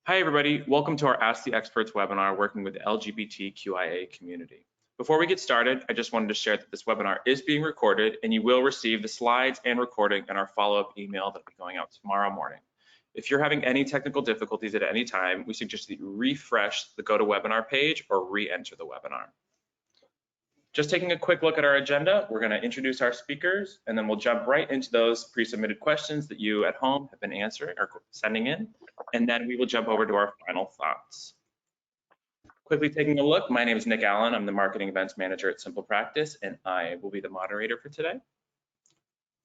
Hi, everybody. Welcome to our Ask the Experts webinar working with the LGBTQIA community. Before we get started, I just wanted to share that this webinar is being recorded and you will receive the slides and recording in our follow-up email that will be going out tomorrow morning. If you're having any technical difficulties at any time, we suggest that you refresh the GoToWebinar page or re-enter the webinar. Just taking a quick look at our agenda, we're going to introduce our speakers, and then we'll jump right into those pre-submitted questions that you at home have been answering or sending in, and then we will jump over to our final thoughts. Quickly taking a look, my name is Nick Allen. I'm the Marketing Events Manager at SimplePractice, and I will be the moderator for today.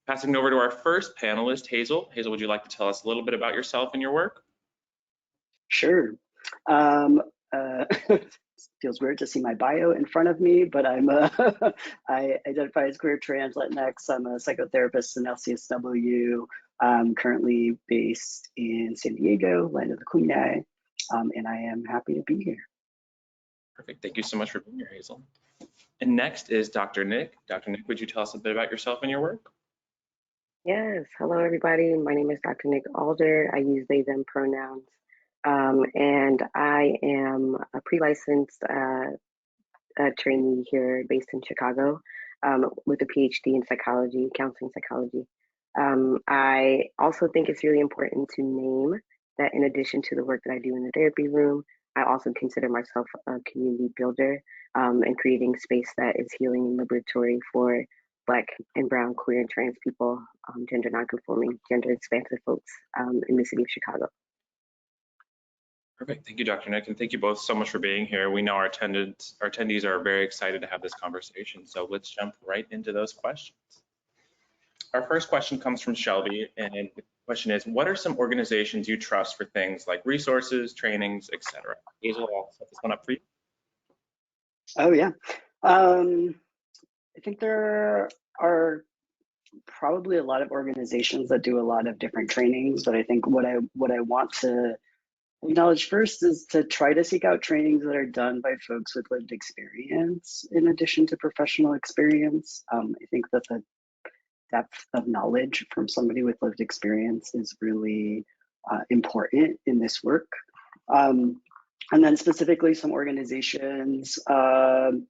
Passing over to our first panelist, Hazel. Hazel, would you like to tell us a little bit about yourself and your work? Sure. Feels weird to see my bio in front of me, but I identify as queer, trans, Latinx. I'm a psychotherapist in LCSW. I'm currently based in San Diego, land of the Queen, and I am happy to be here. Perfect. Thank you so much for being here, Hazel. And next is Dr. Nick. Dr. Nick, would you tell us a bit about yourself and your work? Yes. Hello, everybody. My name is Dr. Nick Alder. I use they, them pronouns. And I am a pre-licensed trainee here based in Chicago with a PhD in psychology, counseling psychology. I also think it's really important to name that in addition to the work that I do in the therapy room, I also consider myself a community builder and creating space that is healing and liberatory for Black and brown, queer and trans people, gender nonconforming, gender expansive folks in the city of Chicago. Perfect. Thank you, Dr. Nick, and thank you both so much for being here. We know our attendees are very excited to have this conversation, so let's jump right into those questions. Our first question comes from Shelby, and the question is, what are some organizations you trust for things like resources, trainings, etc.? Hazel, I'll set this one up for you. Oh, yeah. I think there are probably a lot of organizations that do a lot of different trainings, but I think what I want to acknowledge first is to try to seek out trainings that are done by folks with lived experience in addition to professional experience. I think that the depth of knowledge from somebody with lived experience is really important in this work. And then specifically some organizations, the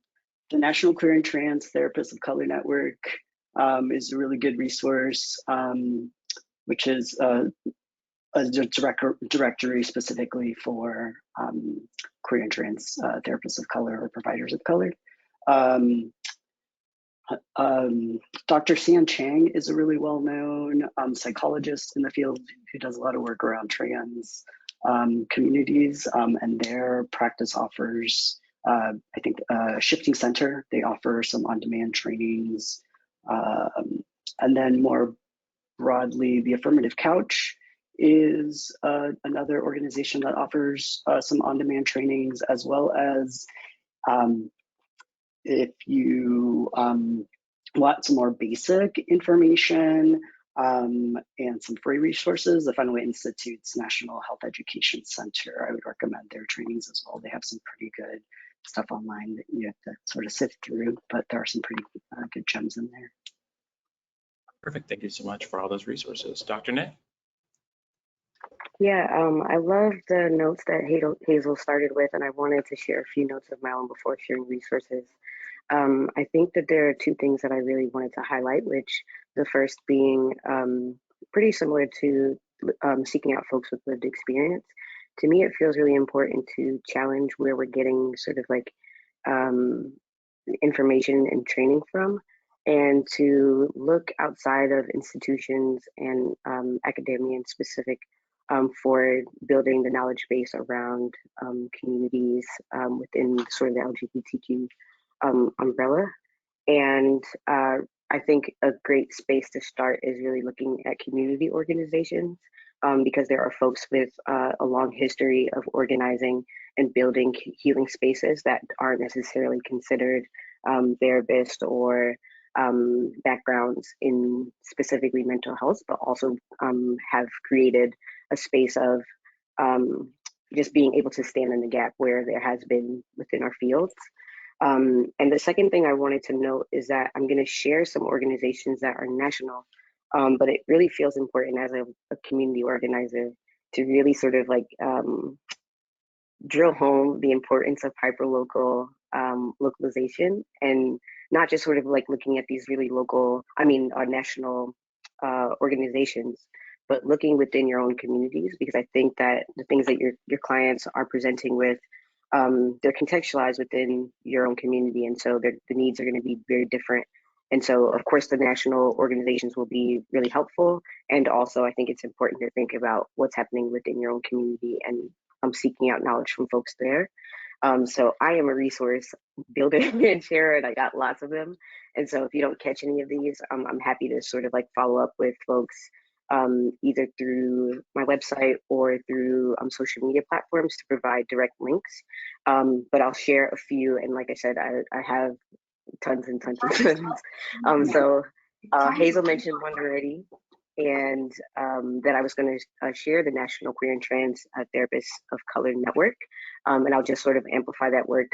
National Queer and Trans Therapists of Color Network is a really good resource, which is a directory specifically for queer and trans therapists of color or providers of color. Dr. Sian Chang is a really well-known psychologist in the field who does a lot of work around trans communities, and their practice offers, I think, Shifting Center, they offer some on-demand trainings. And then more broadly, the Affirmative Couch is another organization that offers some on-demand trainings, as well as if you want some more basic information and some free resources, the Fenway Institute's National Health Education Center, I would recommend their trainings as well. They have some pretty good stuff online that you have to sort of sift through, but there are some pretty good gems in there. Perfect. Thank you so much for all those resources. Dr. Nick? Yeah, I love the notes that Hazel started with, and I wanted to share a few notes of my own before sharing resources. I think that there are two things that I really wanted to highlight, which the first being pretty similar to seeking out folks with lived experience. To me, it feels really important to challenge where we're getting sort of like information and training from, and to look outside of institutions and academia in specific for building the knowledge base around communities within sort of the LGBTQ umbrella. And I think a great space to start is really looking at community organizations, because there are folks with a long history of organizing and building healing spaces that aren't necessarily considered therapists or backgrounds in specifically mental health, but also have created a space of just being able to stand in the gap where there has been within our fields. And the second thing I wanted to note is that I'm going to share some organizations that are national, but it really feels important as a community organizer to really sort of like drill home the importance of hyperlocal localization, and not just sort of like looking at these really local, national organizations, but looking within your own communities, because I think that the things that your clients are presenting with, they're contextualized within your own community, and so the needs are going to be very different. And so, of course, the national organizations will be really helpful. And also, I think it's important to think about what's happening within your own community and seeking out knowledge from folks there. So I am a resource builder and sharer, and I got lots of them. And so if you don't catch any of these, I'm happy to sort of like follow up with folks either through my website or through social media platforms to provide direct links. But I'll share a few. And like I said, I have tons and tons and tons. So Hazel mentioned one already, and that I was going to share the National Queer and Trans Therapists of Color Network. And I'll just sort of amplify that work.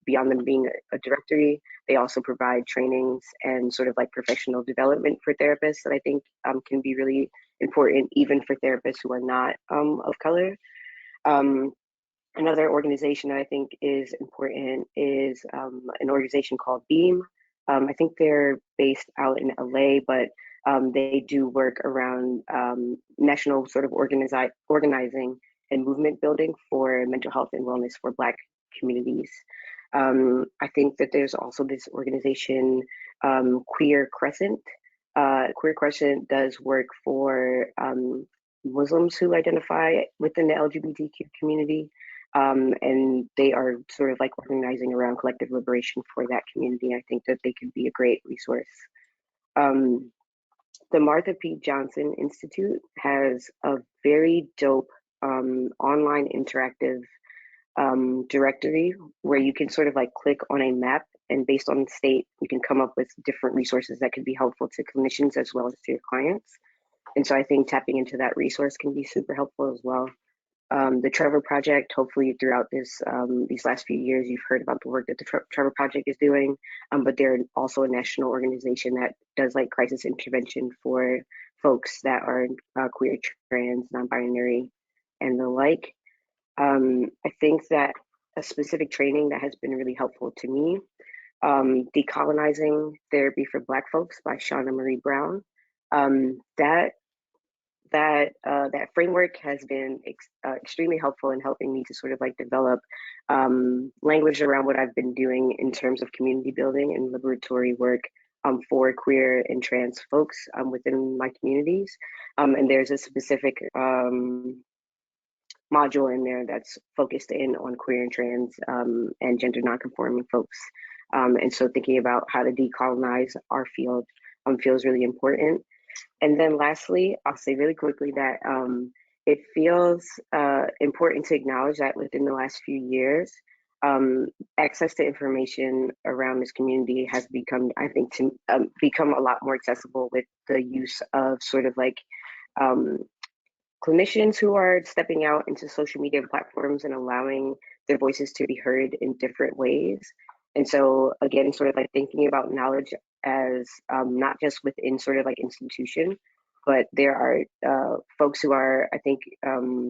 Beyond them being a directory, they also provide trainings and sort of like professional development for therapists that I think can be really important, even for therapists who are not of color. Another organization that I think is important is an organization called BEAM. I think they're based out in LA, but they do work around national sort of organizing and movement building for mental health and wellness for Black communities. I think that there's also this organization, Queer Crescent. Queer Crescent does work for Muslims who identify within the LGBTQ community. And they are sort of like organizing around collective liberation for that community. I think that they could be a great resource. The Martha P. Johnson Institute has a very dope online interactive directory where you can sort of like click on a map, and based on the state, you can come up with different resources that could be helpful to clinicians as well as to your clients. And so I think tapping into that resource can be super helpful as well. The Trevor Project, hopefully throughout these last few years, you've heard about the work that the Trevor Project is doing, but they're also a national organization that does like crisis intervention for folks that are queer, trans, non-binary, and the like. I think that a specific training that has been really helpful to me, Decolonizing Therapy for Black Folks by Shauna Marie Brown. That framework has been extremely helpful in helping me to sort of like develop language around what I've been doing in terms of community building and liberatory work for queer and trans folks within my communities. And there's a specific module in there that's focused in on queer and trans and gender nonconforming folks. And so thinking about how to decolonize our field feels really important. And then lastly, I'll say really quickly that it feels important to acknowledge that within the last few years, access to information around this community has become, I think, become a lot more accessible with the use of sort of like clinicians who are stepping out into social media platforms and allowing their voices to be heard in different ways. And so again, sort of like thinking about knowledge as not just within sort of like institution, but there are folks who are, I think,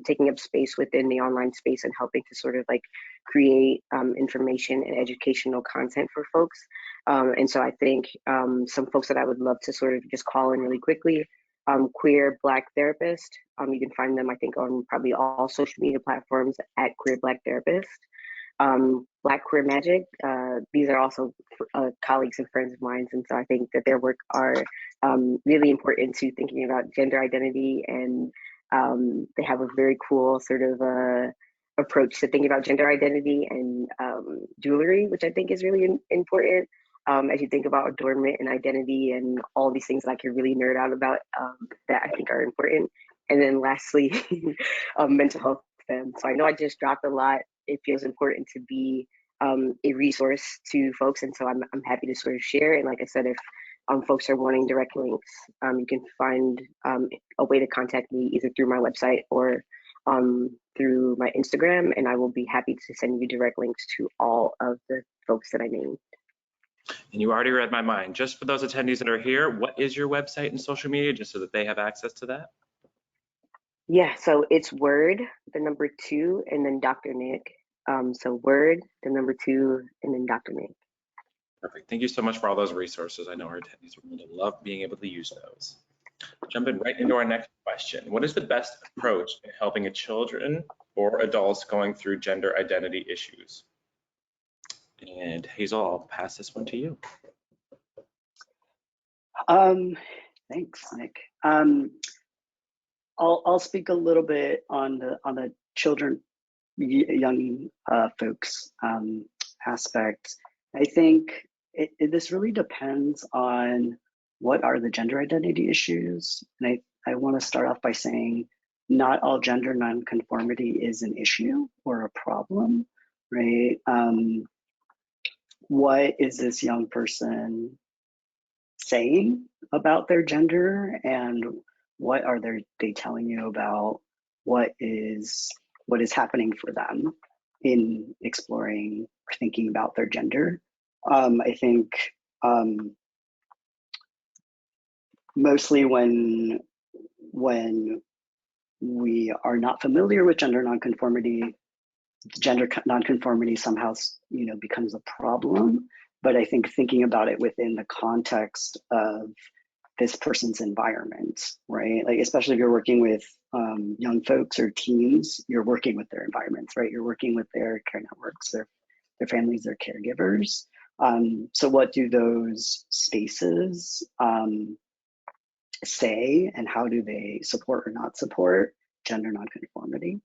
taking up space within the online space and helping to sort of like create information and educational content for folks. And so I think some folks that I would love to sort of just call in really quickly, Queer Black Therapist. You can find them, I think, on probably all social media platforms at Queer Black Therapist. Black Queer Magic, these are also colleagues and friends of mine, and so I think that their work are really important to thinking about gender identity, and they have a very cool sort of approach to thinking about gender identity and jewelry, which I think is really important as you think about adornment and identity and all these things that I could really nerd out about that I think are important. And then lastly, mental health STEM. So I know I just dropped a lot. It feels important to be a resource to folks, and so I'm happy to sort of share. And like I said, if folks are wanting direct links, you can find a way to contact me either through my website or through my Instagram, and I will be happy to send you direct links to all of the folks that I named. And you already read my mind. Just for those attendees that are here, what is your website and social media, just so that they have access to that? Yeah, so it's Word, the number 2, and then Dr. Nick. So Word, the number 2, and then Dr. Nick. Perfect. Thank you so much for all those resources. I know our attendees are going to love being able to use those. Jumping right into our next question. What is the best approach in helping a children or adults going through gender identity issues? And Hazel, I'll pass this one to you. Thanks, Nick. I'll speak a little bit on the children, young folks aspect. I think this really depends on what are the gender identity issues. And I want to start off by saying not all gender nonconformity is an issue or a problem, right? What is this young person saying about their gender, and what are they telling you about what is happening for them in exploring or thinking about their gender? I think mostly when we are not familiar with gender nonconformity somehow becomes a problem. But I think thinking about it within the context of this person's environment, right? Like, especially if you're working with young folks or teens, you're working with their environments, right? You're working with their care networks, their families, their caregivers. So what do those spaces say, and how do they support or not support gender nonconformity?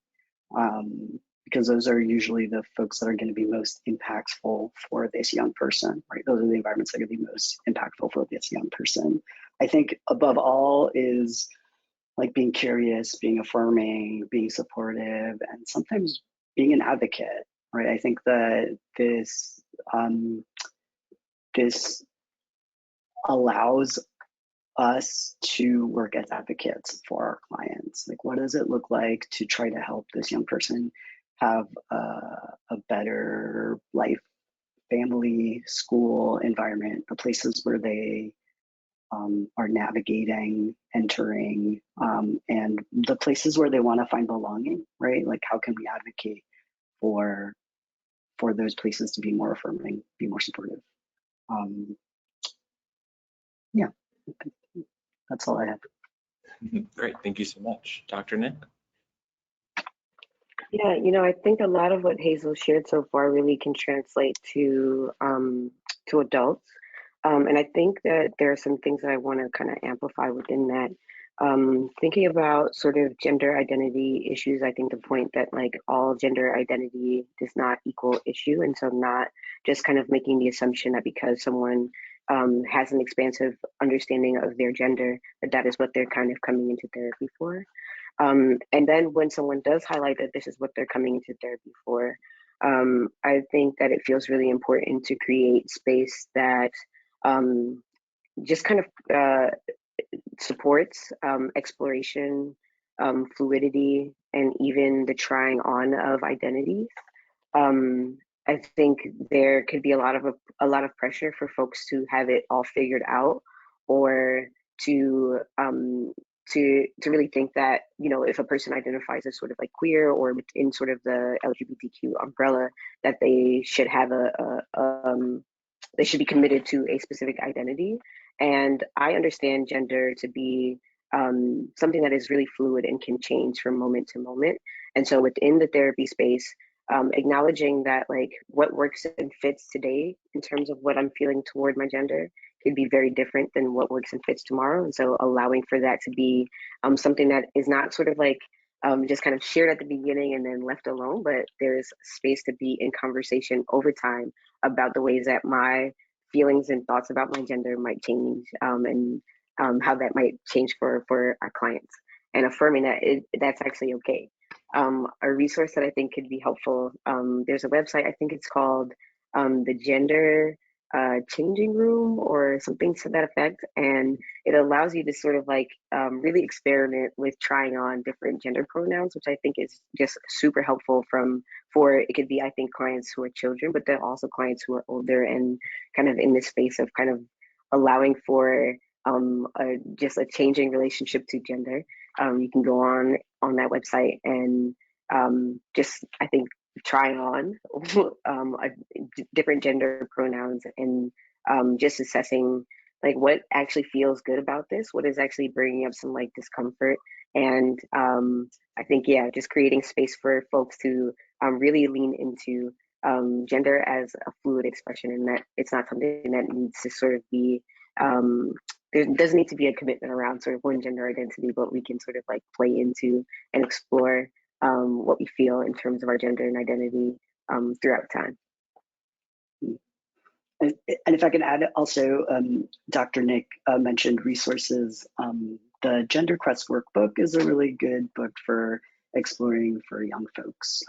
Because those are usually the folks that are going to be most impactful for this young person, right? Those are the environments that are going to be most impactful for this young person. I think above all is like being curious, being affirming, being supportive, and sometimes being an advocate, right? I think that this allows us to work as advocates for our clients. Like, what does it look like to try to help this young person have a better life, family, school environment, the places where they are navigating, entering, and the places where they want to find belonging, right? Like, how can we advocate for those places to be more affirming, be more supportive? Yeah, that's all I have. Great, thank you so much. Dr. Nick? Yeah, I think a lot of what Hazel shared so far really can translate to adults. And I think that there are some things that I want to kind of amplify within that. Thinking about sort of gender identity issues, I think the point that like all gender identity does not equal issue. And so not just kind of making the assumption that because someone has an expansive understanding of their gender, that is what they're kind of coming into therapy for. And then when someone does highlight that this is what they're coming into therapy for, I think that it feels really important to create space that just kind of supports exploration, fluidity, and even the trying on of identities. I think there could be a lot of pressure for folks to have it all figured out, or to really think that if a person identifies as sort of like queer or within sort of the LGBTQ umbrella, that they should have they should be committed to a specific identity. And I understand gender to be something that is really fluid and can change from moment to moment. And so within the therapy space, acknowledging that like what works and fits today in terms of what I'm feeling toward my gender could be very different than what works and fits tomorrow. And so allowing for that to be something that is not sort of like just kind of shared at the beginning and then left alone, but there's space to be in conversation over time about the ways that my feelings and thoughts about my gender might change, and how that might change for our clients, and affirming that that's actually okay. A resource that I think could be helpful, there's a website, I think it's called the Gender Changing Room or something to that effect, and it allows you to sort of like really experiment with trying on different gender pronouns, which I think is just super helpful for it could be, I think, clients who are children, but then also clients who are older and kind of in this space of kind of allowing for just a changing relationship to gender. You can go on that website and just, I think, try on different gender pronouns and just assessing like what actually feels good about this, what is actually bringing up some like discomfort. And I think, yeah, just creating space for folks to really lean into gender as a fluid expression, and that it's not something that needs to sort of be, there doesn't need to be a commitment around sort of one gender identity, but we can sort of like play into and explore what we feel in terms of our gender and identity throughout time. And if I can add also, Dr. Nick mentioned resources. The Gender Quest workbook is a really good book for exploring for young folks.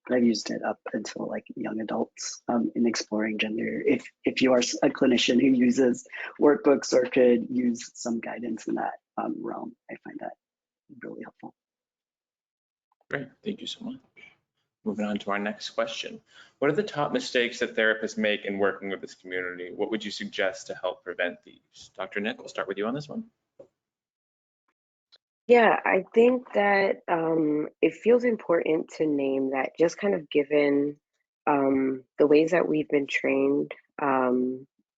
But I've used it up until like young adults in exploring gender. If you are a clinician who uses workbooks or could use some guidance in that realm, I find that really helpful. Great, thank you so much. Moving on to our next question. What are the top mistakes that therapists make in working with this community? What would you suggest to help prevent these? Dr. Nick, we'll start with you on this one. Yeah, I think that it feels important to name that, just kind of given the ways that we've been trained,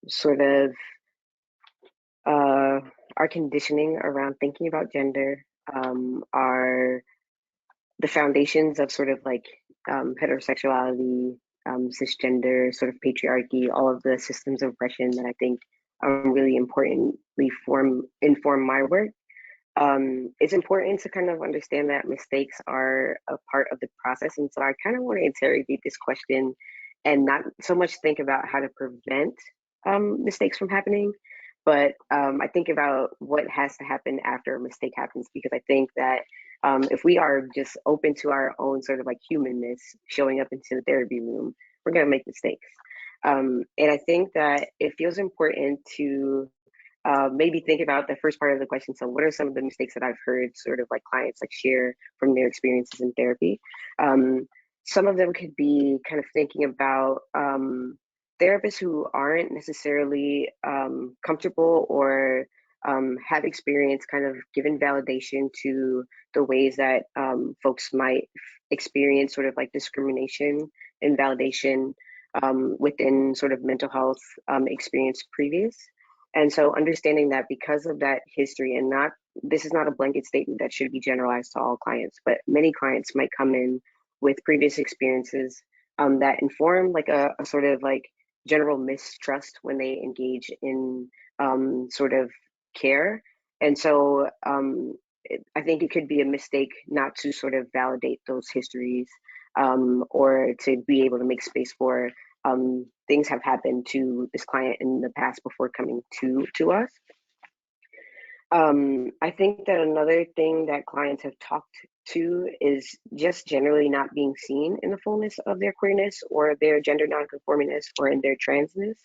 sort of our conditioning around thinking about gender, are the foundations of sort of like heterosexuality, cisgender, sort of patriarchy, all of the systems of oppression that I think really importantly inform my work. It's important to kind of understand that mistakes are a part of the process. And so I kind of want to interrogate this question and not so much think about how to prevent mistakes from happening, but I think about what has to happen after a mistake happens, because I think that if we are just open to our own sort of like humanness showing up into the therapy room, we're going to make mistakes. And I think that it feels important to maybe think about the first part of the question. So what are some of the mistakes that I've heard sort of like clients like share from their experiences in therapy? Some of them could be kind of thinking about therapists who aren't necessarily comfortable or have experience kind of given validation to the ways that folks might experience sort of like discrimination and validation within sort of mental health experience previous. And so understanding that because of that history, and this is not a blanket statement that should be generalized to all clients, but many clients might come in with previous experiences that inform like a sort of like general mistrust when they engage in sort of care. And so I think it could be a mistake not to sort of validate those histories or to be able to make space for things have happened to this client in the past before coming to us. I think that another thing that clients have talked to is just generally not being seen in the fullness of their queerness or their gender nonconformingness or in their transness.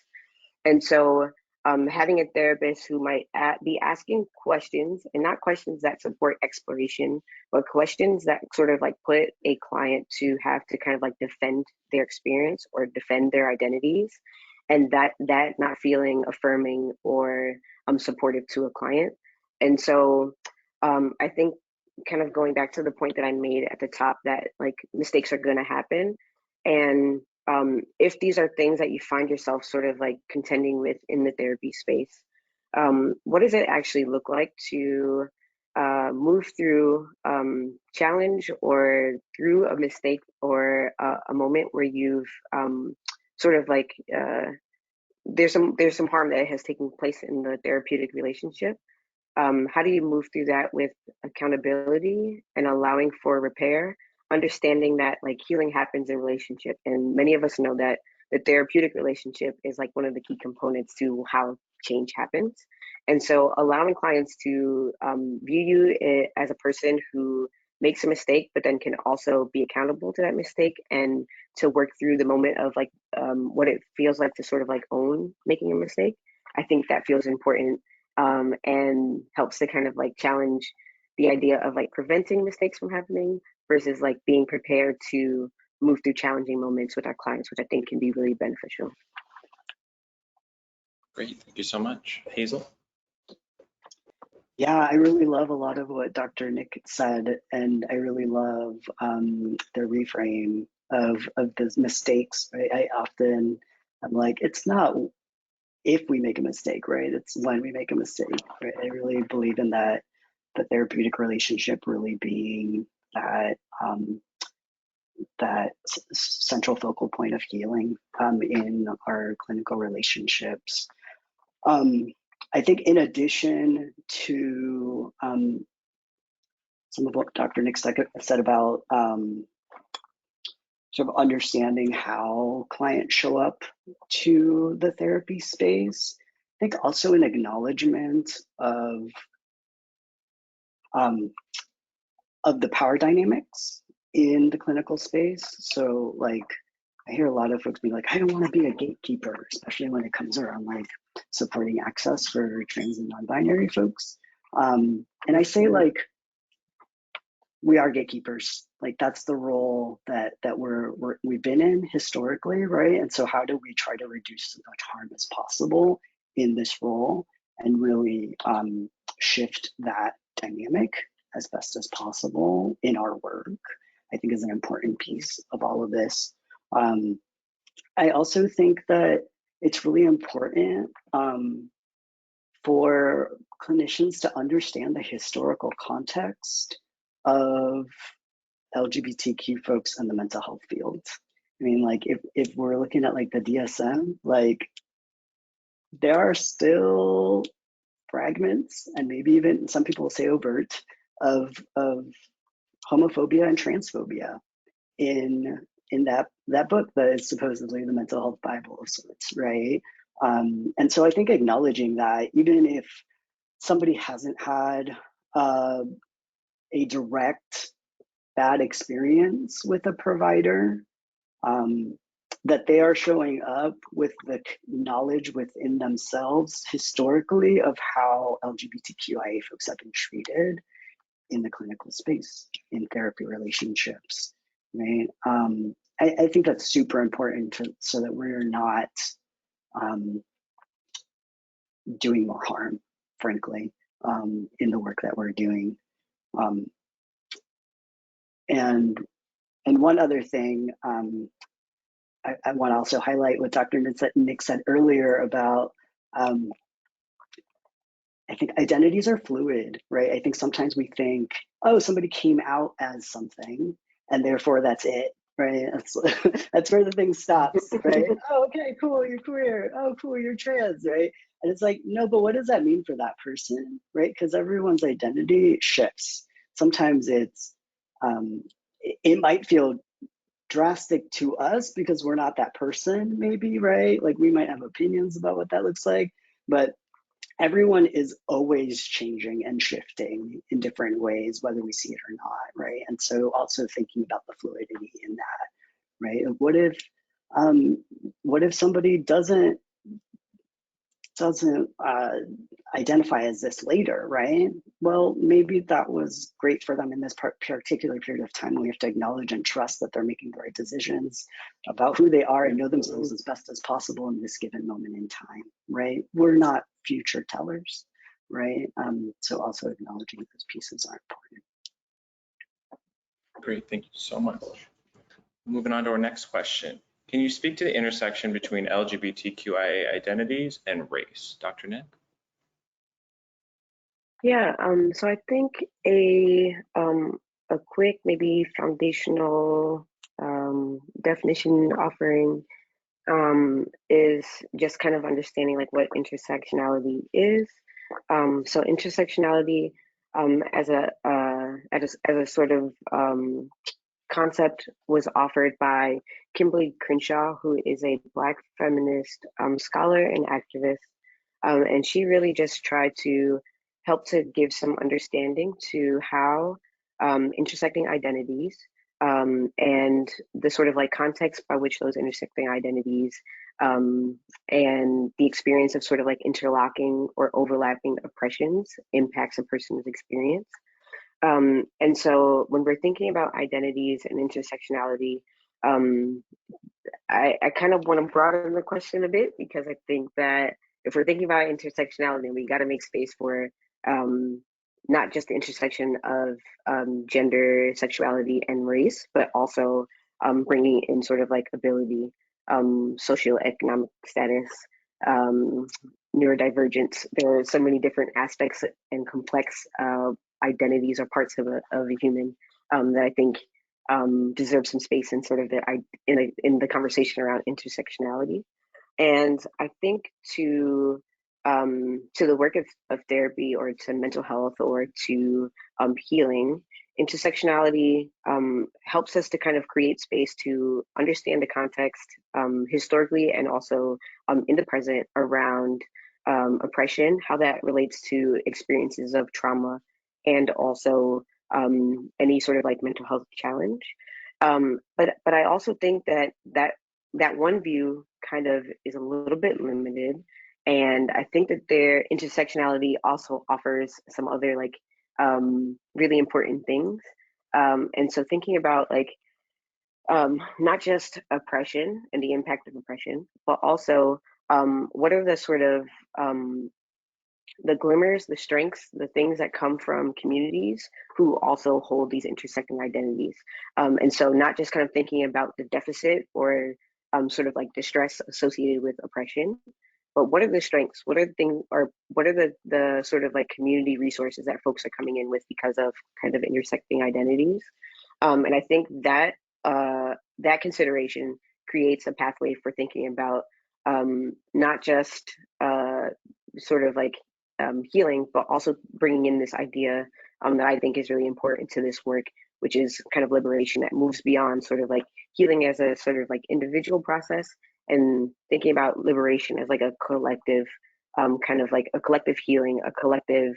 And so having a therapist who might be asking questions, and not questions that support exploration, but questions that sort of like put a client to have to kind of like defend their experience or defend their identities, and that not feeling affirming or supportive to a client. And so I think kind of going back to the point that I made at the top, that like mistakes are going to happen. And if these are things that you find yourself sort of like contending with in the therapy space, what does it actually look like to move through challenge or through a mistake or a moment where you've sort of like there's some harm that has taken place in the therapeutic relationship? How do you move through that with accountability and allowing for repair, understanding that like healing happens in relationship, and many of us know that the therapeutic relationship is like one of the key components to how change happens. And so allowing clients to view you as a person who makes a mistake, but then can also be accountable to that mistake, and to work through the moment of like what it feels like to sort of like own making a mistake. I think that feels important and helps to kind of like challenge the idea of like preventing mistakes from happening versus like being prepared to move through challenging moments with our clients, which I think can be really beneficial. Great, thank you so much. Hazel? Yeah, I really love a lot of what Dr. Nick said, and I really love the reframe of the mistakes. Right? I'm like, it's not if we make a mistake, right? It's when we make a mistake. Right? I really believe in that, the therapeutic relationship really being that central focal point of healing in our clinical relationships. I think in addition to some of what Dr. Nick said about sort of understanding how clients show up to the therapy space, I think also an acknowledgement um, of the power dynamics in the clinical space. So like, I hear a lot of folks be like, I don't want to be a gatekeeper, especially when it comes around like supporting access for trans and non-binary folks. And I say like, we are gatekeepers. Like that's the role that we've been in historically, right? And so how do we try to reduce as much harm as possible in this role and really shift that dynamic as best as possible in our work? I think is an important piece of all of this. I also think that it's really important for clinicians to understand the historical context of LGBTQ folks in the mental health field. I mean, like if we're looking at like the DSM, like there are still fragments and maybe even some people say overt of homophobia and transphobia in that book that is supposedly the mental health Bible of sorts, right? And so I think acknowledging that even if somebody hasn't had a direct bad experience with a provider, that they are showing up with the knowledge within themselves historically of how LGBTQIA folks have been treated in the clinical space, in therapy relationships, right? I think that's super important so that we're not doing more harm, frankly, in the work that we're doing. And one other thing, I want to also highlight what Dr. Nick said earlier about, I think identities are fluid, right? I think sometimes we think, oh, somebody came out as something and therefore that's it, right? That's where the thing stops, right? Oh, okay, cool, you're queer. Oh, cool, you're trans, right? And it's like, no, but what does that mean for that person, right? Because everyone's identity shifts. Sometimes it might feel drastic to us because we're not that person, maybe, right? Like we might have opinions about what that looks like, but everyone is always changing and shifting in different ways, whether we see it or not, right? And so also thinking about the fluidity in that, right? What if somebody doesn't identify as this later, right? Well, maybe that was great for them in this particular period of time. We have to acknowledge and trust that they're making the right decisions about who they are and know themselves as best as possible in this given moment in time, right? We're not future tellers, right? So also acknowledging those pieces are important. Great, thank you so much. Moving on to our next question. Can you speak to the intersection between LGBTQIA identities and race? Dr. Nick? Yeah, so I think a quick, maybe foundational definition offering is just kind of understanding like what intersectionality is. So intersectionality as a sort of concept was offered by Kimberly Crenshaw, who is a Black feminist scholar and activist. And she really just tried to help to give some understanding to how intersecting identities and the sort of like context by which those intersecting identities and the experience of sort of like interlocking or overlapping oppressions impacts a person's experience. And so when we're thinking about identities and intersectionality, I kind of want to broaden the question a bit, because I think that if we're thinking about intersectionality, we got to make space for not just the intersection of gender, sexuality, and race, but also bringing in sort of like ability, socioeconomic status, neurodivergence. There are so many different aspects and complex identities or parts of a human that I think deserve some space in sort of in the conversation around intersectionality. And I think to the work of therapy or to mental health or to healing, intersectionality helps us to kind of create space to understand the context historically and also in the present around oppression, how that relates to experiences of trauma and also any sort of like mental health challenge. But I also think that one view kind of is a little bit limited. And I think that their intersectionality also offers some other like really important things. And so thinking about like not just oppression and the impact of oppression, but also what are the sort of the glimmers, the strengths, the things that come from communities who also hold these intersecting identities. And so not just kind of thinking about the deficit or sort of like distress associated with oppression, but what are the strengths? What are the things, or what are the sort of like community resources that folks are coming in with because of kind of intersecting identities? And I think that that consideration creates a pathway for thinking about not just sort of like healing, but also bringing in this idea that I think is really important to this work, which is kind of liberation that moves beyond sort of like healing as a sort of like individual process and thinking about liberation as like a collective kind of like a collective healing, a collective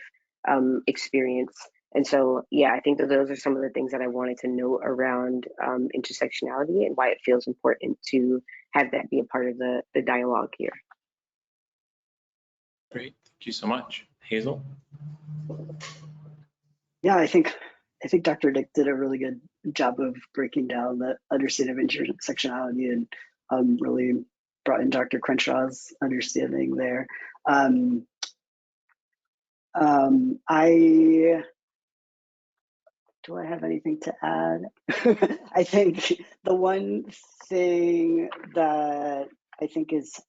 experience. And so, yeah, I think that those are some of the things that I wanted to know around intersectionality and why it feels important to have that be a part of the dialogue here. Great, thank you so much. Hazel? Yeah, I think Dr. Dick did a really good job of breaking down the understanding of intersectionality and really brought in Dr. Crenshaw's understanding there. Do I have anything to add? I think the one thing that I think is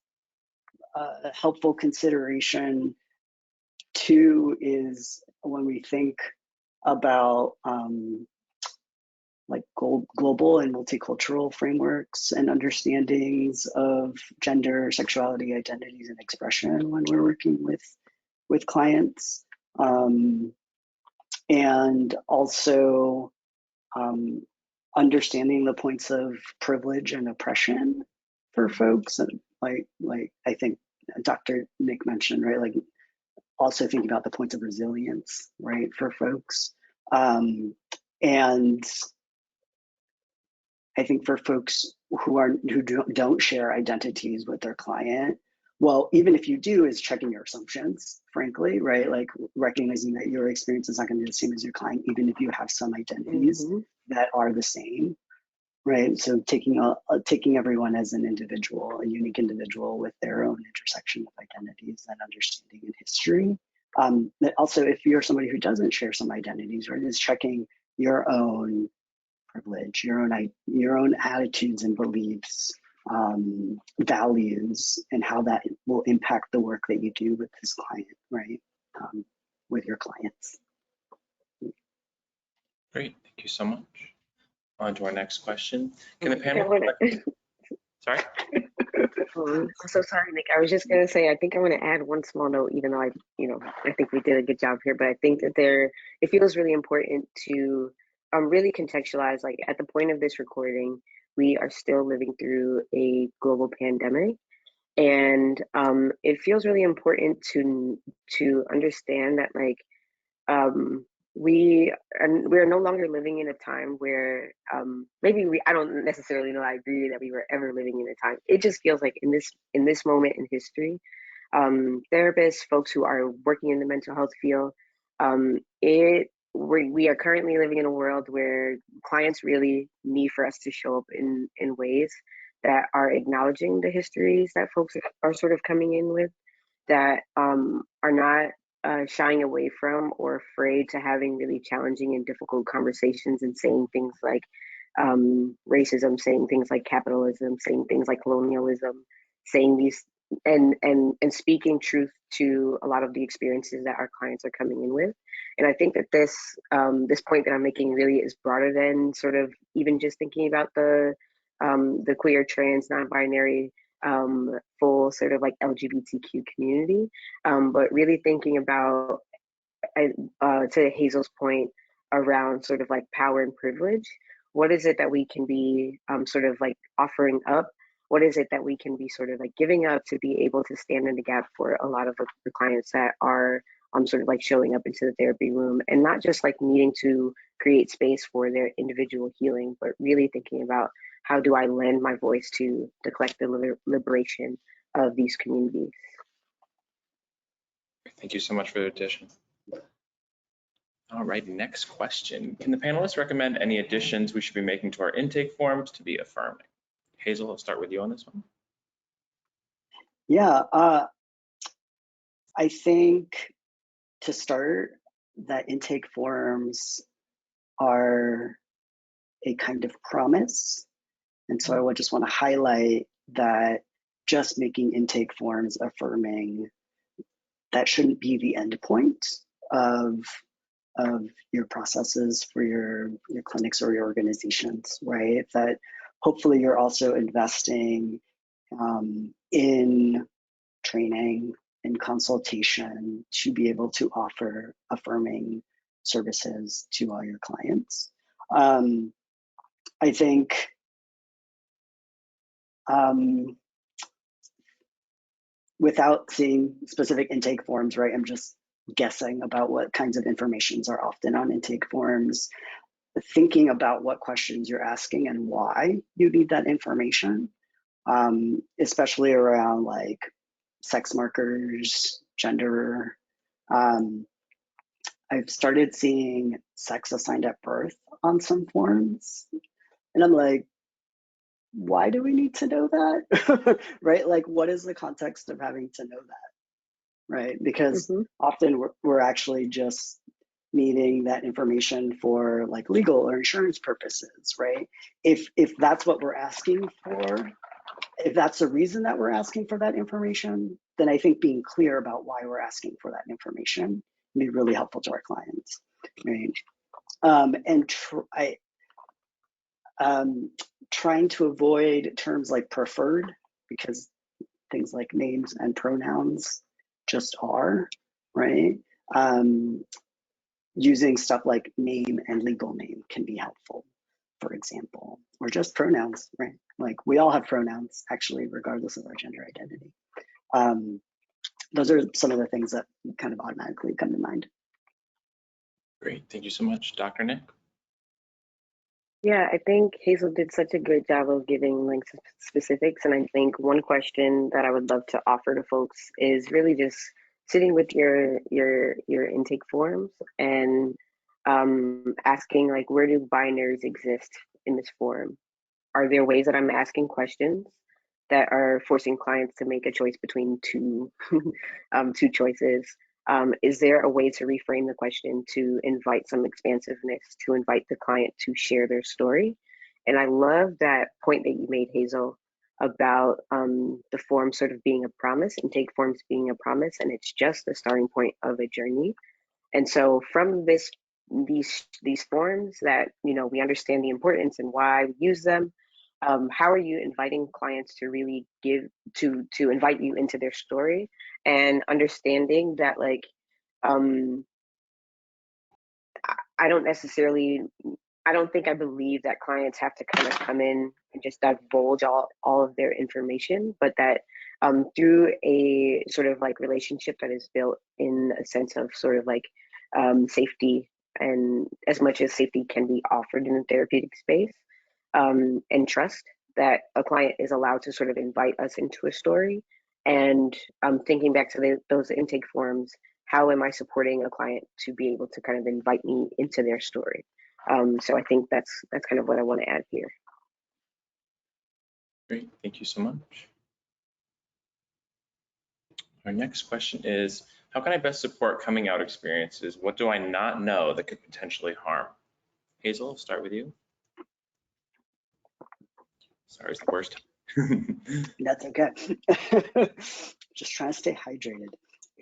a helpful consideration too is when we think about like global and multicultural frameworks and understandings of gender, sexuality, identities, and expression when we're working with clients. And also understanding the points of privilege and oppression for folks. And like I think Dr. Nick mentioned, right? Like also thinking about the points of resilience, right, for folks. And I think for folks who don't share identities with their client, well, even if you do, is checking your assumptions, frankly, right? Like recognizing that your experience is not going to be the same as your client, even if you have some identities that are the same, right? So taking everyone as an individual, a unique individual with their own intersection of identities and understanding and history. But also, if you're somebody who doesn't share some identities, right, is checking your own privilege, your own attitudes and beliefs, values, and how that will impact the work that you do with this client, right? With your clients. Great, thank you so much. On to our next question. Can the panel? Sorry? I'm so sorry, Nick. I was just gonna say, I think I want to add one small note, even though I think we did a good job here, but I think that it feels really important to really contextualize, like at the point of this recording, we are still living through a global pandemic. And it feels really important to understand that like we're no longer living in a time where I don't necessarily know I agree that we were ever living in a time. It just feels like in this moment in history, therapists, folks who are working in the mental health field, we are currently living in a world where clients really need for us to show up in ways that are acknowledging the histories that folks are sort of coming in with, that are not shying away from or afraid to having really challenging and difficult conversations and saying things like racism, saying things like capitalism, saying things like colonialism, saying these and speaking truth to a lot of the experiences that our clients are coming in with. And I think that this point that I'm making really is broader than sort of even just thinking about the queer, trans, non-binary, full sort of like LGBTQ community, but really thinking about, to Hazel's point around sort of like power and privilege, what is it that we can be sort of like offering up? What is it that we can be sort of like giving up to be able to stand in the gap for a lot of the clients that are sort of like showing up into the therapy room, and not just like needing to create space for their individual healing, but really thinking about how do I lend my voice to the collective liberation of these communities. Thank you so much for the addition. All right, next question. Can the panelists recommend any additions we should be making to our intake forms to be affirming? Hazel, I'll start with you on this one. Yeah, I think to start, that intake forms are a kind of promise. And so I would just want to highlight that just making intake forms affirming, that shouldn't be the end point of your processes for your clinics or your organizations, right? That hopefully you're also investing in training and consultation to be able to offer affirming services to all your clients. I think without seeing specific intake forms, right, I'm just guessing about what kinds of informations are often on intake forms, thinking about what questions you're asking and why you need that information, especially around like sex markers, gender. I've started seeing sex assigned at birth on some forms, and I'm like, why do we need to know that? Right? Like, what is the context of having to know that? Right? Because often we're actually just needing that information for like legal or insurance purposes, right? If that's what we're asking for, if that's the reason that we're asking for that information, then I think being clear about why we're asking for that information can be really helpful to our clients, right? Trying to avoid terms like preferred, because things like names and pronouns just are, right? Using stuff like name and legal name can be helpful, for example, or just pronouns, right? Like we all have pronouns, actually, regardless of our gender identity. Those are some of the things that kind of automatically come to mind. Great, thank you so much. Dr. Nick? Yeah, I think Hazel did such a good job of giving like specifics. And I think one question that I would love to offer to folks is really just sitting with your intake forms and asking like, where do binaries exist in this form? Are there ways that I'm asking questions that are forcing clients to make a choice between two two choices? Is there a way to reframe the question to invite some expansiveness, to invite the client to share their story? And I love that point that you made, Hazel, about the form sort of being a promise, intake forms being a promise, and it's just the starting point of a journey. And so from these forms that, you know, we understand the importance and why we use them, how are you inviting clients to really to invite you into their story, and understanding that like I don't think I believe that clients have to kind of come in and just divulge all of their information, but that through a sort of like relationship that is built in a sense of sort of like safety, and as much as safety can be offered in a therapeutic space, and trust, that a client is allowed to sort of invite us into a story. And thinking back to those intake forms, how am I supporting a client to be able to kind of invite me into their story? So I think that's kind of what I want to add here. Great, thank you so much. Our next question is, How can I best support coming out experiences? What do I not know that could potentially harm? Hazel, I'll start with you. Sorry, it's the worst. That's okay. Just trying to stay hydrated.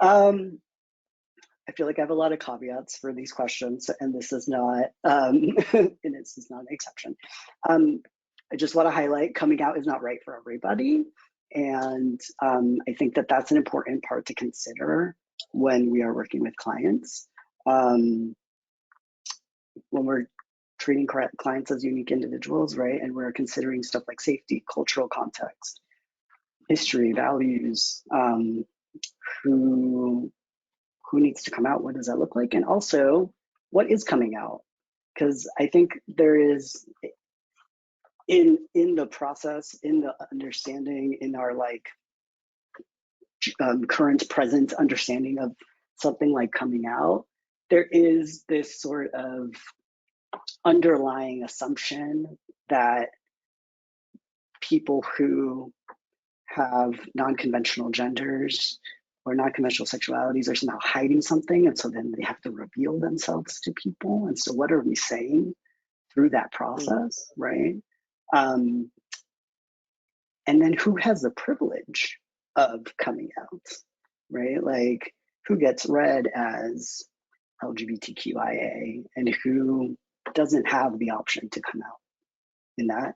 I feel like I have a lot of caveats for these questions, and this is not, and this is not an exception. I just want to highlight coming out is not right for everybody. And I think that that's an important part to consider when we are working with clients. When we're treating clients as unique individuals, right? And we're considering stuff like safety, cultural context, history, values, who needs to come out, what does that look like? And also, what is coming out? Because I think there is, in the process, in the understanding, in our like current present understanding of something like coming out, there is this sort of underlying assumption that people who have non-conventional genders or non-conventional sexualities are somehow hiding something, and so then they have to reveal themselves to people. And so what are we saying through that process, right? And then who has the privilege of coming out, right? Like who gets read as LGBTQIA and who doesn't have the option to come out in that.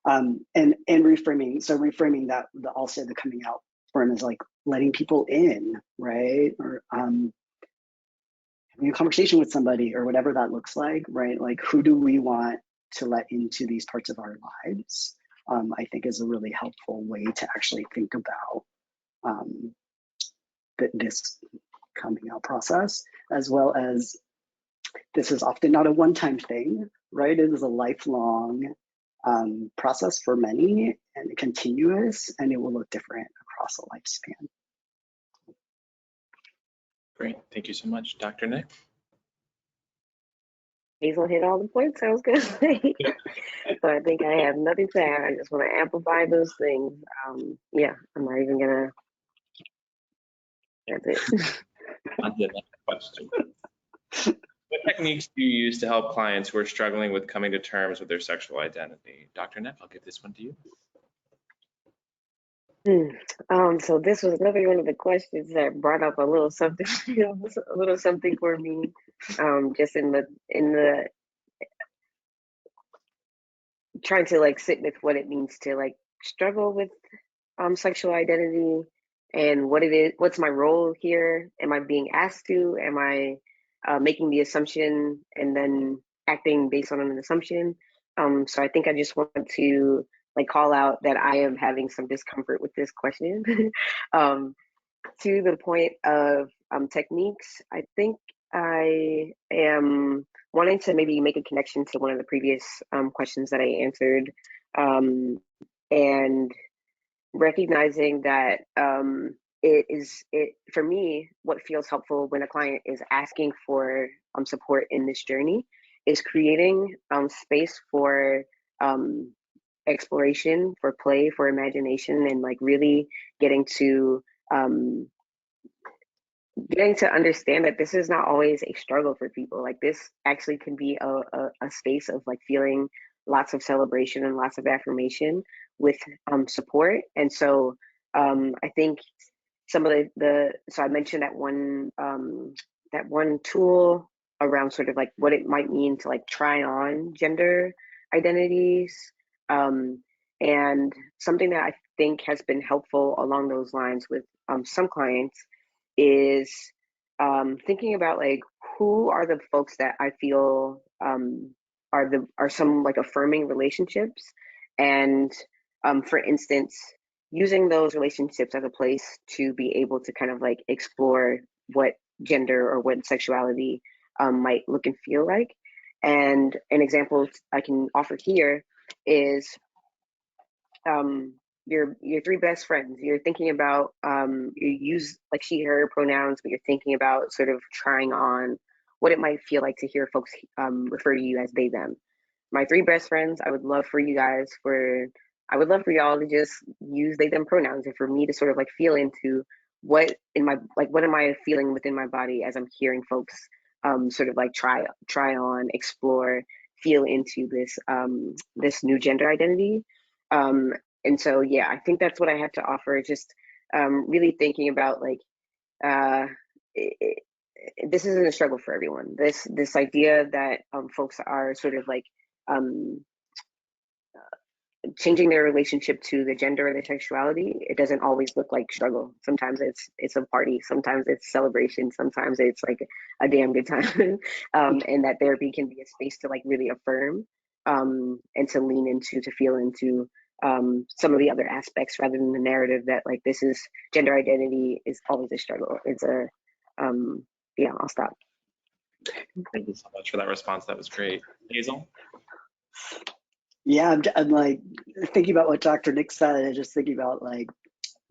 And reframing that, also the coming out form is like letting people in, right? Or having a conversation with somebody or whatever that looks like, right? Like who do we want to let into these parts of our lives? I think is a really helpful way to actually think about this coming out process, as well as this is often not a one-time thing, right? It is a lifelong process for many and continuous, and it will look different across a lifespan. Great, thank you so much. Dr. Nick? Hazel hit all the points I was gonna say. So I think I have nothing to add. I just want to amplify those things. Yeah, I'm not even gonna, that's it. On to the next question. What techniques do you use to help clients who are struggling with coming to terms with their sexual identity? Dr. Neff, I'll give this one to you. So this was another one of the questions that brought up a little something, a little something for me, just in the trying to like sit with what it means to like struggle with sexual identity and what it is, what's my role here? Am I being asked to? Am I making the assumption and then acting based on an assumption? So I think I just want to like call out that I am having some discomfort with this question. To the point of techniques, I think I am wanting to maybe make a connection to one of the previous questions that I answered, and recognizing that it for me, what feels helpful when a client is asking for support in this journey is creating space for exploration, for play, for imagination, and like really getting to understand that this is not always a struggle for people. Like this actually can be a space of like feeling lots of celebration and lots of affirmation with support. And so I think some of so I mentioned that one tool around sort of like what it might mean to like try on gender identities, and something that I think has been helpful along those lines with some clients is thinking about like who are the folks that I feel are some like affirming relationships, and for instance, using those relationships as a place to be able to kind of like explore what gender or what sexuality might look and feel like. And an example I can offer here is your three best friends. You're thinking about you use like she, her pronouns, but you're thinking about sort of trying on what it might feel like to hear folks refer to you as they, them. My three best friends, I would love for y'all to just use they, them pronouns, and for me to sort of like feel into what am I feeling within my body as I'm hearing folks sort of like try on, explore, feel into this new gender identity. And so, yeah, I think that's what I have to offer. Just really thinking about like, this isn't a struggle for everyone. This idea that folks are sort of like changing their relationship to the gender or the sexuality, it doesn't always look like struggle. Sometimes it's a party, sometimes it's celebration, sometimes it's like a damn good time. And that therapy can be a space to like really affirm and to lean into, to feel into some of the other aspects, rather than the narrative that like this is gender identity is always a struggle. It's a yeah, I'll stop. Thank you so much for that response. That was great. Hazel? Yeah, I'm like thinking about what Dr. Nick said, and just thinking about like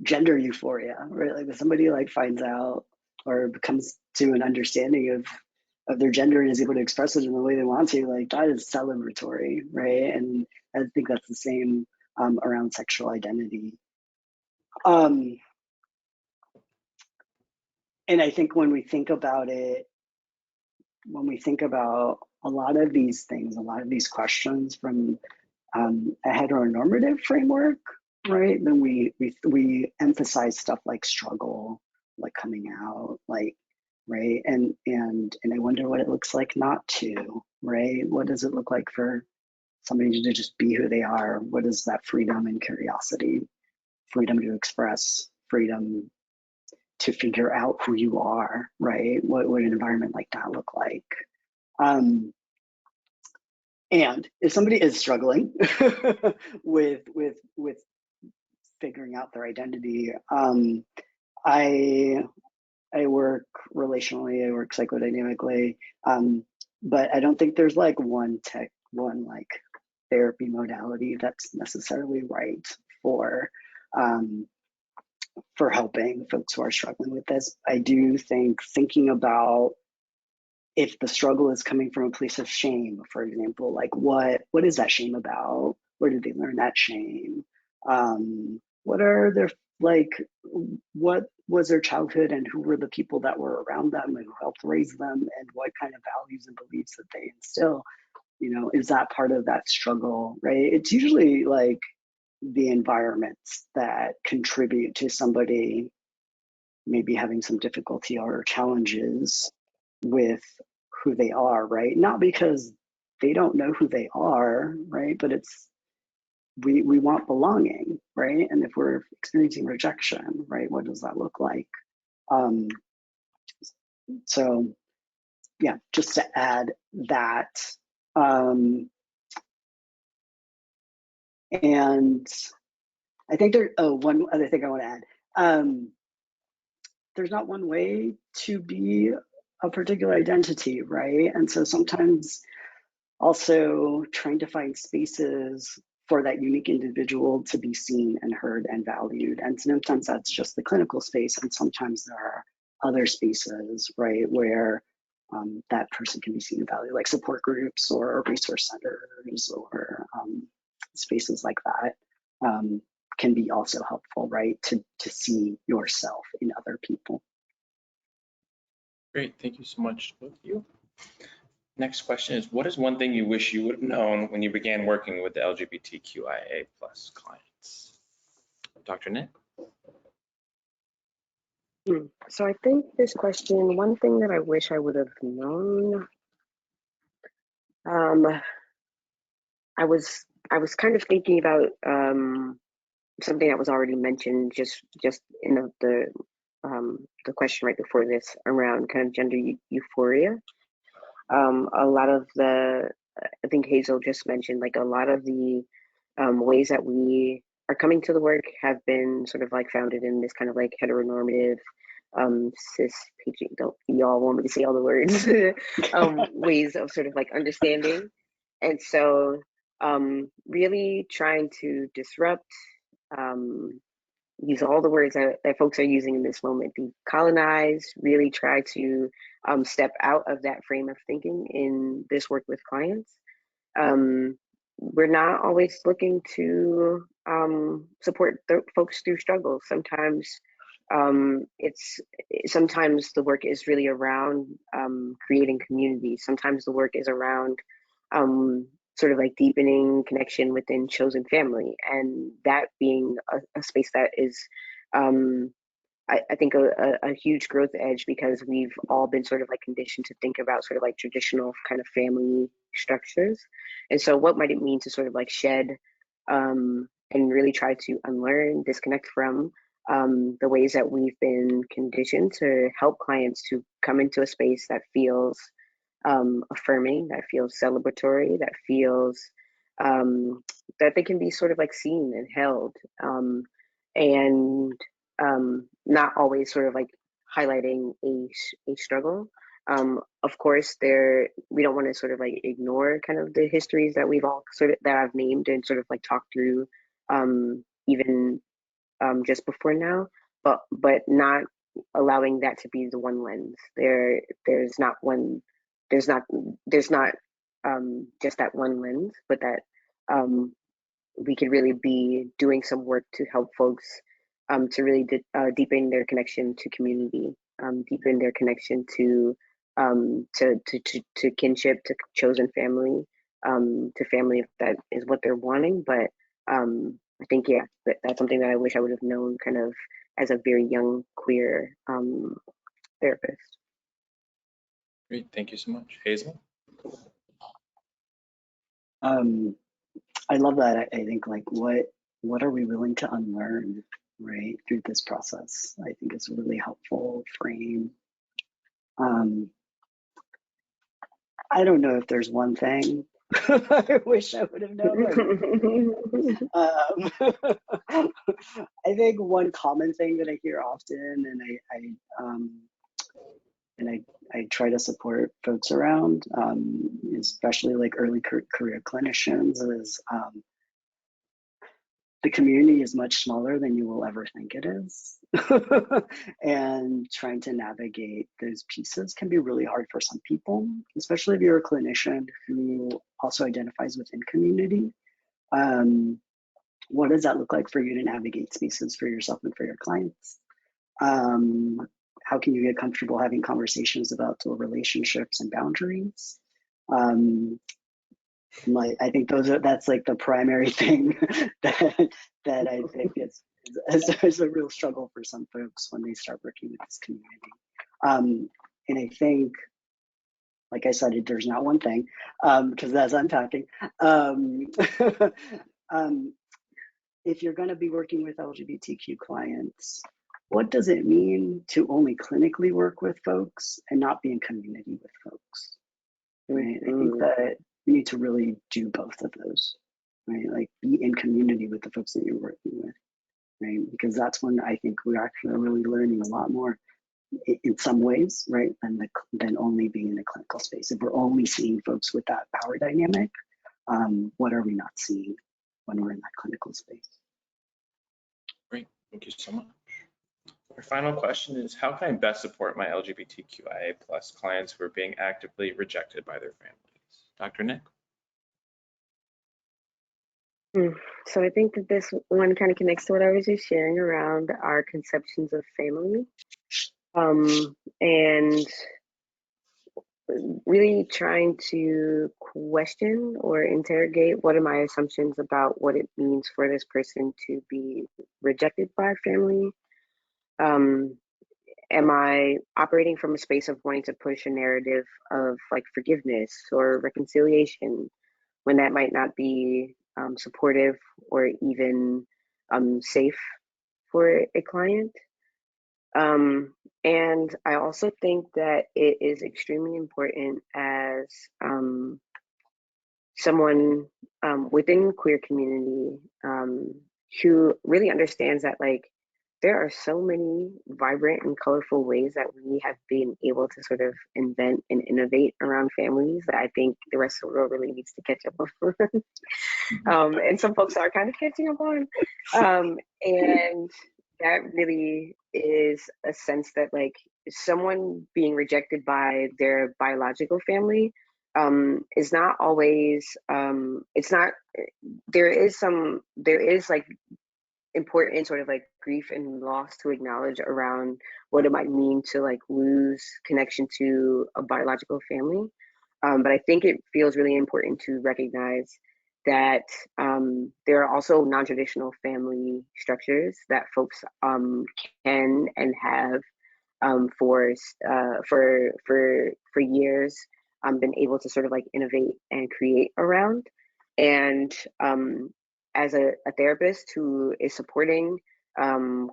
gender euphoria, right? Like when somebody like finds out or comes to an understanding of their gender and is able to express it in the way they want to, like that is celebratory, right? And I think that's the same around sexual identity. And I think when we think about it, when we think about a lot of these things, a lot of these questions from a heteronormative framework, right? Then we emphasize stuff like struggle, like coming out, like, right? And I wonder what it looks like not to, right? What does it look like for somebody to just be who they are? What is that freedom and curiosity, freedom to express, freedom to figure out who you are, right? What would an environment like that look like? And if somebody is struggling with figuring out their identity, I work relationally, I work psychodynamically, but I don't think there's like one like therapy modality that's necessarily right for helping folks who are struggling with this. I do think thinking about if the struggle is coming from a place of shame, for example, like what is that shame about? Where did they learn that shame? What are their like? What was their childhood, and who were the people that were around them and who helped raise them, and what kind of values and beliefs that they instill? You know, is that part of that struggle? Right? It's usually like the environments that contribute to somebody maybe having some difficulty or challenges with who they are, right? Not because they don't know who they are, right? But it's we want belonging, right? And if we're experiencing rejection, right, what does that look like? So yeah, just to add that. And I think one other thing I want to add. There's not one way to be a particular identity, right? And so sometimes also trying to find spaces for that unique individual to be seen and heard and valued. And sometimes that's just the clinical space, and sometimes there are other spaces, right, where that person can be seen and valued, like support groups or resource centers or spaces like that. Can be also helpful, right, to see yourself in other people. Great, thank you so much, both of you. Next question is, what is one thing you wish you would have known when you began working with the LGBTQIA plus clients? Dr. Nick? So I think this question, one thing that I wish I would have known, I was kind of thinking about something that was already mentioned just in the question right before this around kind of gender euphoria. A lot of I think Hazel just mentioned, like a lot of the ways that we are coming to the work have been sort of like founded in this kind of like heteronormative, cis, don't y'all want me to say all the words, ways of sort of like understanding. And so really trying to disrupt, use all the words that folks are using in this moment, decolonize, really try to step out of that frame of thinking in this work with clients. We're not always looking to support folks through struggle. Sometimes it's sometimes the work is really around creating community. Sometimes the work is around sort of like deepening connection within chosen family, and that being a space that is I think a huge growth edge, because we've all been sort of like conditioned to think about sort of like traditional kind of family structures. And so what might it mean to sort of like shed and really try to unlearn, disconnect from the ways that we've been conditioned to help clients to come into a space that feels affirming, that feels celebratory, that feels that they can be sort of like seen and held, and not always sort of like highlighting a struggle. Of course, we don't want to sort of like ignore kind of the histories that we've all sort of that I've named and sort of like talked through, even just before now, but not allowing that to be the one lens. There's not one. There's not just that one lens, but that we could really be doing some work to help folks to really deepen their connection to community, deepen their connection to kinship, to chosen family, to family if that is what they're wanting. But I think, yeah, that's something that I wish I would have known kind of as a very young queer therapist. Great, thank you so much. Hazel? I love that. I think like what are we willing to unlearn, right, through this process? I think it's a really helpful frame. I don't know if there's one thing I wish I would have known. I think one common thing that I hear often, and I try to support folks around, especially like early career clinicians, is the community is much smaller than you will ever think it is. And trying to navigate those pieces can be really hard for some people, especially if you're a clinician who also identifies within community. What does that look like for you to navigate spaces for yourself and for your clients? How can you get comfortable having conversations about the relationships and boundaries? Like, I think that's like the primary thing that I think is a real struggle for some folks when they start working with this community. And I think, like I said, there's not one thing, because that's unpacking. If you're going to be working with LGBTQ clients, what does it mean to only clinically work with folks and not be in community with folks? Right? I think that you need to really do both of those, right? Like be in community with the folks that you're working with, right? Because that's when I think we're actually really learning a lot more in some ways, right? Than only being in a clinical space. If we're only seeing folks with that power dynamic, what are we not seeing when we're in that clinical space? Great, thank you so much. Our final question is, how can I best support my LGBTQIA+ clients who are being actively rejected by their families? Dr. Nick? So I think that this one kind of connects to what I was just sharing around our conceptions of family, and really trying to question or interrogate what are my assumptions about what it means for this person to be rejected by family. Am I operating from a space of wanting to push a narrative of like forgiveness or reconciliation when that might not be supportive or even safe for a client? And I also think that it is extremely important as someone within queer community who really understands that like there are so many vibrant and colorful ways that we have been able to sort of invent and innovate around families that I think the rest of the world really needs to catch up on. And some folks are kind of catching up on. And that really is a sense that like someone being rejected by their biological family is not always, it's not, there is like important sort of like grief and loss to acknowledge around what it might mean to like lose connection to a biological family. But I think it feels really important to recognize that there are also non-traditional family structures that folks can and have for years been able to sort of like innovate and create around. And as a therapist who is supporting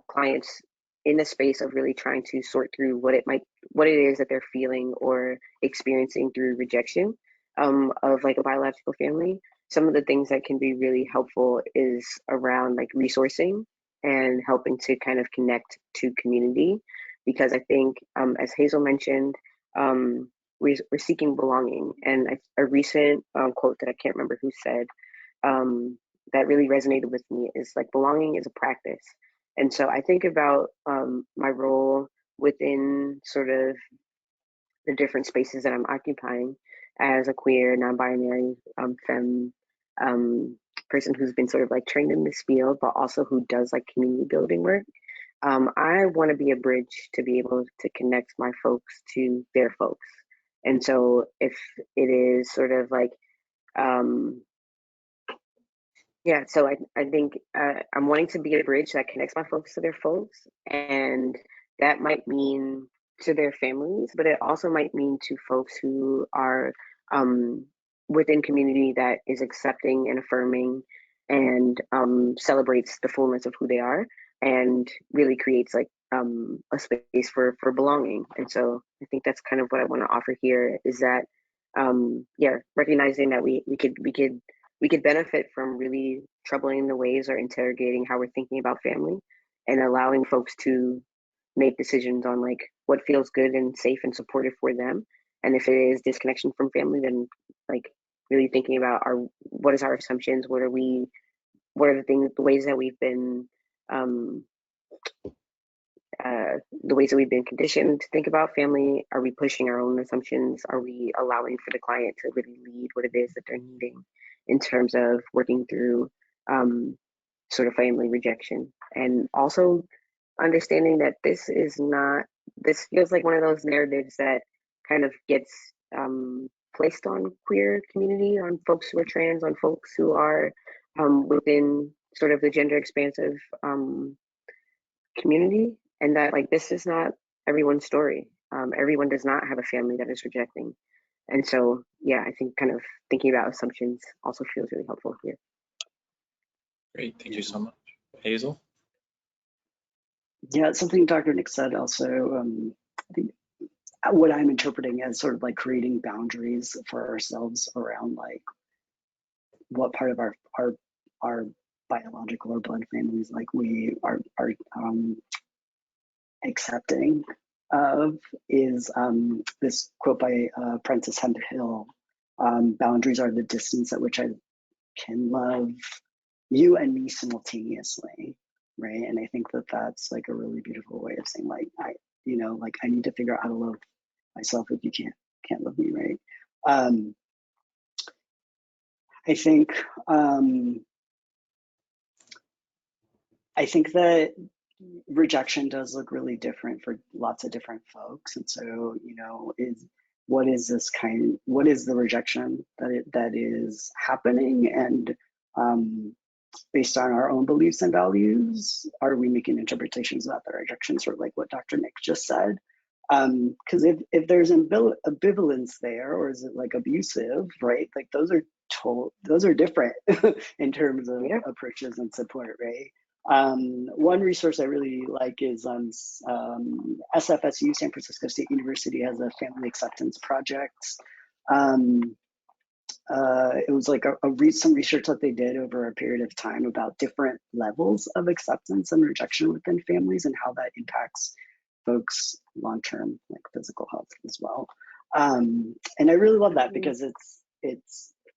clients in the space of really trying to sort through what it is that they're feeling or experiencing through rejection of like a biological family, some of the things that can be really helpful is around like resourcing and helping to kind of connect to community, because I think as Hazel mentioned, we're seeking belonging. And a recent quote that I can't remember who said that really resonated with me is like, belonging is a practice. And so I think about my role within sort of the different spaces that I'm occupying as a queer, non-binary, femme person who's been sort of like trained in this field, but also who does like community building work. I want to be a bridge to be able to connect my folks to their folks. And so if it is sort of like, yeah, so I think I'm wanting to be a bridge that connects my folks to their folks. And that might mean to their families, but it also might mean to folks who are within community that is accepting and affirming and celebrates the fullness of who they are and really creates like a space for belonging. And so I think that's kind of what I want to offer here, is that yeah, recognizing that we could benefit from really troubling the ways or interrogating how we're thinking about family, and allowing folks to make decisions on like what feels good and safe and supportive for them. And if it is disconnection from family, then like really thinking about what is our assumptions, what are the ways that we've been the ways that we've been conditioned to think about family. Are we pushing our own assumptions? Are we allowing for the client to really lead what it is that they're needing in terms of working through sort of family rejection? And also understanding that this feels like one of those narratives that kind of gets placed on queer community, on folks who are trans, on folks who are within sort of the gender expansive community, and that like this is not everyone's story. Everyone does not have a family that is rejecting. And so, yeah, I think kind of thinking about assumptions also feels really helpful here. Great, thank you so much. Hazel? Yeah, something Dr. Nick said also, I think what I'm interpreting as sort of like creating boundaries for ourselves around like what part of our biological or blood families like we are accepting of is this quote by Prentice Hill, boundaries are the distance at which I can love you and me simultaneously, right? And I think that that's like a really beautiful way of saying like I need to figure out how to love myself if you can't love me, right? I think that rejection does look really different for lots of different folks, and so what is the rejection that is happening, and based on our own beliefs and values, are we making interpretations about the rejection, sort of like what Dr. Nick just said? Because if there's ambivalence there, or is it like abusive, right? Like those are different in terms of approaches and support, right? One resource I really like is SFSU, San Francisco State University, has a family acceptance project. It was like some research that they did over a period of time about different levels of acceptance and rejection within families and how that impacts folks' long-term like physical health as well. And I really love that because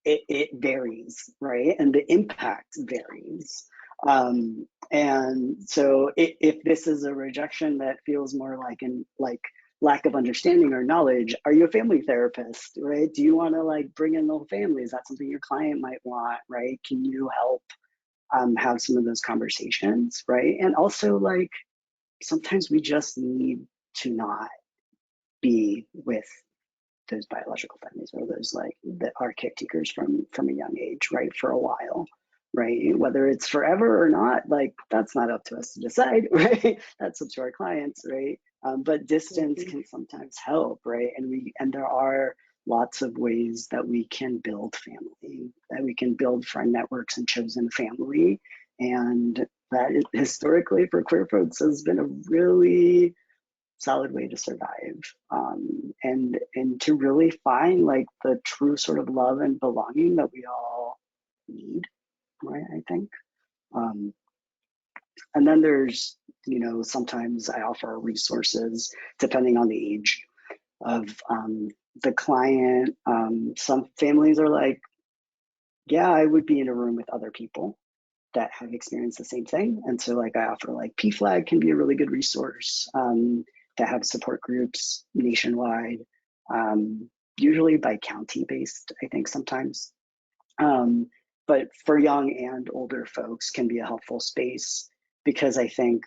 it varies, right? And the impact varies. And so if this is a rejection that feels more like lack of understanding or knowledge, are you a family therapist, right? Do you want to like bring in the whole family? Is that something your client might want, right? Can you help have some of those conversations, right? And also, like, sometimes we just need to not be with those biological families or those like that are caretakers from a young age, right, for a while, right? Whether it's forever or not, like that's not up to us to decide, right? That's up to our clients, right? But distance can sometimes help, right? And there are lots of ways that we can build family, that we can build friend networks and chosen family, and that historically for queer folks has been a really solid way to survive, and to really find like the true sort of love and belonging that we all need, right? I think. And then there's, sometimes I offer resources depending on the age of the client. Some families are like, yeah, I would be in a room with other people that have experienced the same thing. And so like I offer like PFLAG can be a really good resource, that have support groups nationwide, usually by county based, I think sometimes. But for young and older folks can be a helpful space because I think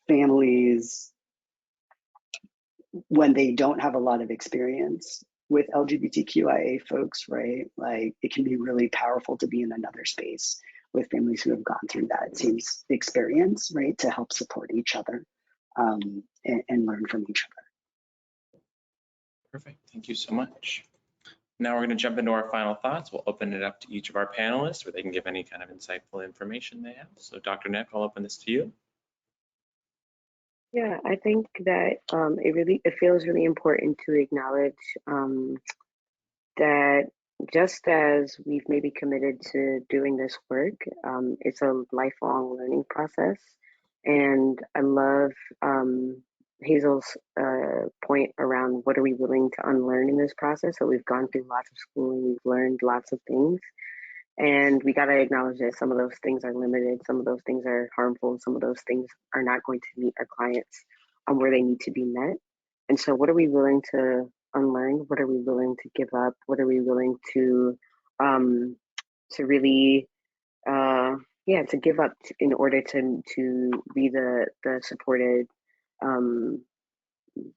families, when they don't have a lot of experience with LGBTQIA folks, right? Like it can be really powerful to be in another space with families who have gone through that same experience, right? To help support each other, and learn from each other. Perfect. Thank you so much. Now we're going to jump into our final thoughts. We'll open it up to each of our panelists where they can give any kind of insightful information they have. So Dr. Nick, I'll open this to you. Yeah, I think that it feels really important to acknowledge that just as we've maybe committed to doing this work, it's a lifelong learning process. And I love Hazel's point around what are we willing to unlearn in this process. So we've gone through lots of schooling, we've learned lots of things. And we got to acknowledge that some of those things are limited, some of those things are harmful, some of those things are not going to meet our clients where they need to be met. And so, what are we willing to unlearn? What are we willing to give up? What are we willing to really, to give up in order to be the supported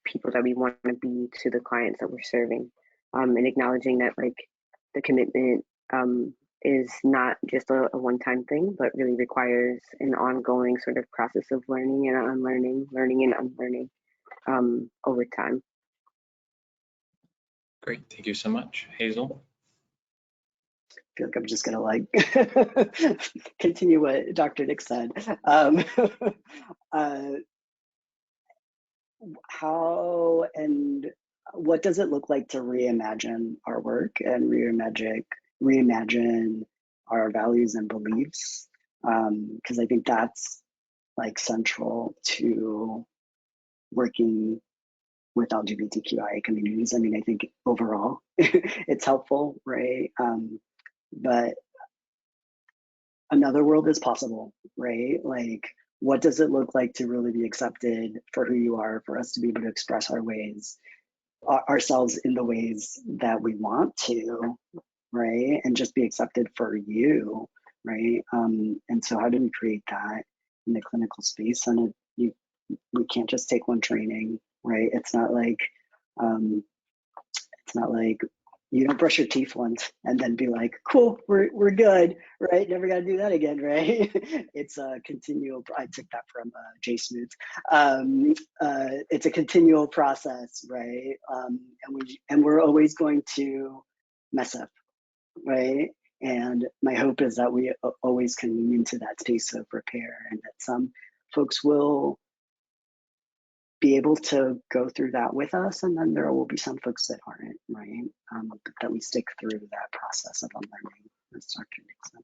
people that we want to be to the clients that we're serving, and acknowledging that like the commitment is not just a one-time thing, but really requires an ongoing sort of process of learning and unlearning, learning and unlearning over time. Great. Thank you so much. Hazel? I feel like I'm just gonna like continue what Dr. Nick said. How and what does it look like to reimagine our work and reimagine our values and beliefs? Because I think that's like central to working with LGBTQIA communities. I mean, I think overall it's helpful, right? But another world is possible, right? Like, what does it look like to really be accepted for who you are, for us to be able to express ourselves in the ways that we want to, right? And just be accepted for you, right? And so how do we create that in the clinical space? And we can't just take one training, right? It's not like you don't brush your teeth once and then be like, cool, we're good, right? Never got to do that again, right? It's a continual. I took that from Jay Smoot. It's a continual process, right? And we're always going to mess up, right? And my hope is that we always can lean into that space of repair, and that some folks will be able to go through that with us, and then there will be some folks that aren't, right? But that we stick through that process of unlearning, as Dr. Nick said.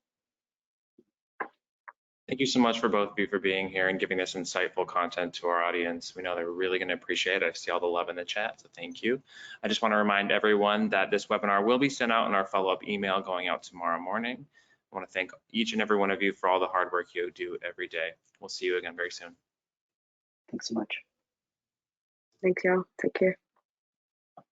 Thank you so much for both of you for being here and giving this insightful content to our audience. We know they're really going to appreciate it. I see all the love in the chat, so thank you. I just want to remind everyone that this webinar will be sent out in our follow-up email going out tomorrow morning. I want to thank each and every one of you for all the hard work you do every day. We'll see you again very soon. Thanks so much. Thanks, y'all. Take care.